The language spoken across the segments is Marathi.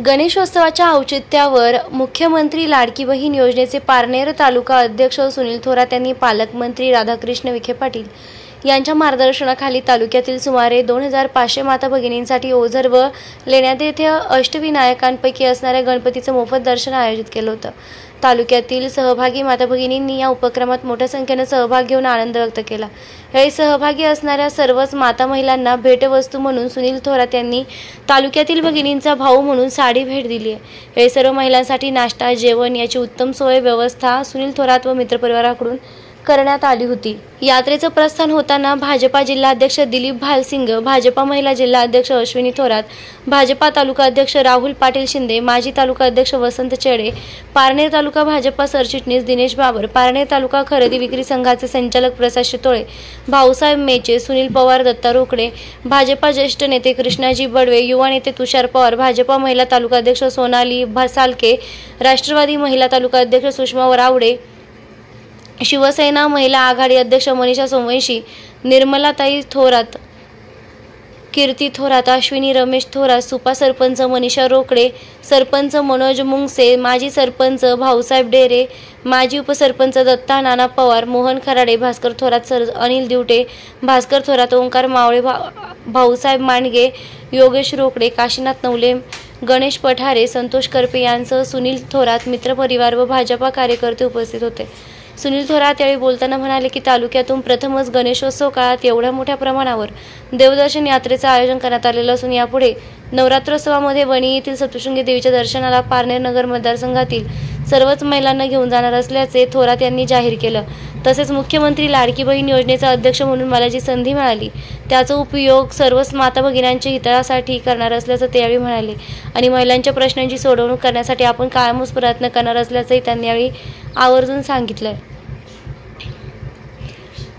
गणेशोत्सवाच्या औचित्यावर मुख्यमंत्री लाडकी बहीण योजनेचे पारनेर तालुका अध्यक्ष सुनील थोरात यांनी पालकमंत्री राधाकृष्ण विखे पाटील यांच्या मार्गदर्शनाखाली तालुक्यातील सुमारे 2500 माता भगिनींसाठी ओझर व लेण्याद्री येथे अष्टविनायकांपैकी असणाऱ्या गणपतीचं मोफत दर्शन आयोजित केलं होतं। तालुक्यातील सहभागी माता भगिनींनी या उपक्रमात मोठ्या संख्येने सहभाग घेऊन आनंद व्यक्त केला। यावेळी सहभागी असणाऱ्या सर्वच माता महिलांना भेटवस्तू म्हणून सुनील थोरात यांनी तालुक्यातील भगिनींचा भाऊ म्हणून साडी भेट दिली आहे। यावेळी सर्व महिलांसाठी नाश्ता जेवण याची उत्तम सोय व्यवस्था सुनील थोरात व मित्रपरिवाराकडून करण्यात आली होती। यात्रेचं प्रस्थान होताना भाजपा जिल्हाध्यक्ष दिलीप भालसिंग, भाजपा महिला जिल्हा अध्यक्ष अश्विनी थोरात, भाजपा तालुका अध्यक्ष राहुल पाटील शिंदे, माजी तालुका अध्यक्ष वसंत चेडे, पारनेर तालुका भाजपा सरचिटणीस दिनेश बाबर, पारनेर तालुका खरेदी विक्री संघाचे संचालक प्रसाद शितोळे, भाऊसाहेब मेचे, सुनील पवार, दत्ता रोकडे, भाजपा ज्येष्ठ नेते कृष्णाजी बडवे, युवा नेते तुषार पवार, भाजपा महिला तालुका अध्यक्ष सोनाली सालके, राष्ट्रवादी महिला तालुका अध्यक्ष सुषमा वरावडे, शिवसेना महिला आघाडी अध्यक्ष मनीषा सोमवंशी, निर्मलाताई थोरात, कीर्ती थोरात, अश्विनी रमेश थोरात, सुपा सरपंच मनीषा रोकडे, सरपंच मनोज मुंगसे, माजी सरपंच भाऊसाहेब डेरे, माजी उपसरपंच दत्ता नाना पवार, मोहन खराडे, भास्कर थोरात, अनिल दिवटे, भास्कर थोरात, ओंकार मावळे, भाऊसाहेब मांडगे, योगेश रोकडे, काशीनाथ नवले, गणेश पठारे, संतोष करपे यांसह सुनील थोरात मित्रपरिवार व भाजपा कार्यकर्ते उपस्थित होते। सुनील थोरात यावेळी बोलताना म्हणाले की तालुक्यातून प्रथमच गणेशोत्सव काळात एवढ्या मोठ्या प्रमाणावर देवदर्शन यात्रेचं आयोजन करण्यात आलेलं असून यापुढे नवरात्रोत्सवामध्ये वणी येथील सप्तशृंगी देवीच्या दर्शनाला पारनेर नगर मतदारसंघातील सर्वच महिलांना घेऊन जाणार असल्याचे थोरात यांनी जाहीर केलं। तसेच मुख्यमंत्री लाडकी बहीण योजनेचा अध्यक्ष म्हणून मला जी संधी मिळाली त्याचा उपयोग सर्वच माता भगिनींच्या हितासाठी करणार असल्याचं ते यावेळी म्हणाले आणि महिलांच्या प्रश्नांची सोडवणूक करण्यासाठी आपण कायमच प्रयत्न करणार असल्याचंही त्यांनी यावेळी आवर्जून सांगितलंय।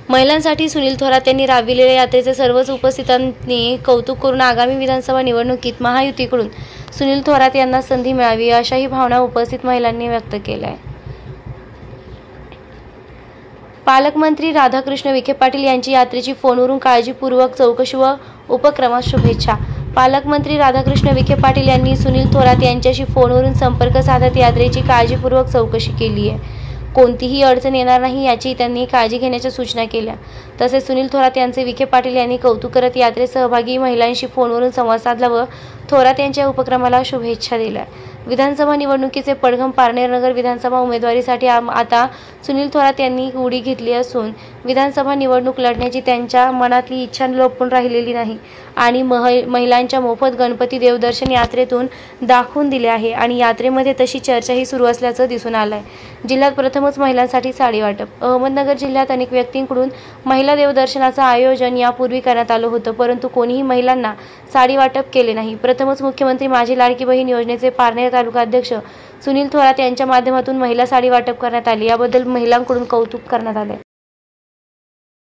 महिलांसाठी सुनील थोरात यांनी राबविलेल्या यात्रेचे सर्वच उपस्थितांनी कौतुक करून आगामी विधानसभा निवडणुकीत महायुतीकडून सुनील थोरात यांना संधी मिळावी अशाही भावना उपस्थित महिलांनी व्यक्त केल्या आहेत। पालकमंत्री राधाकृष्ण विखे पाटील यांची यात्रेची फोनवरून काळजीपूर्वक चौकशी व उपक्रमास शुभेच्छा। पालकमंत्री राधाकृष्ण विखे पाटील यांनी सुनील थोरात यांच्याशी फोनवरून संपर्क साधत यात्रेची काळजीपूर्वक चौकशी केली आहे। कोणतीही अडचण येणार नाही याची त्यांनी काळजी घेण्याच्या सूचना केल्या। तसेच सुनील थोरात यांचे विखे पाटील यांनी कौतुक करत यात्रेत सहभागी महिलांशी फोनवरून संवाद साधला व थोरात यांच्या उपक्रमाला शुभेच्छा दिल्या। विधानसभा निवडणुकीचे पडघम पारनेर नगर विधानसभा उमेदवारीसाठी आता सुनील थोरात यांनी उडी घेतली असून विधानसभा निवडणूक लढण्याची त्यांच्या मनातली इच्छा लपून राहिलेली नाही आणि महिलांच्या मोफत गणपती देवदर्शन यात्रेतून दाखवून दिले आहे आणि यात्रेमध्ये तशी चर्चाही सुरू असल्याचं दिसून आलं आहे। जिल्ह्यात प्रथमच महिलांसाठी साडी वाटप। अहमदनगर जिल्ह्यात अनेक व्यक्तींकडून महिला देवदर्शनाचं आयोजन यापूर्वी करण्यात आलं होतं परंतु कोणीही महिलांना साडी वाटप केले नाही। प्रथमच मुख्यमंत्री माझी लाडकी बहीण योजनेचे पारनेर तालुका अध्यक्ष सुनील थोरात यांच्या माध्यमातून महिला साडी वाटप करण्यात आली। याबद्दल महिलांकडून कौतुक करण्यात आले।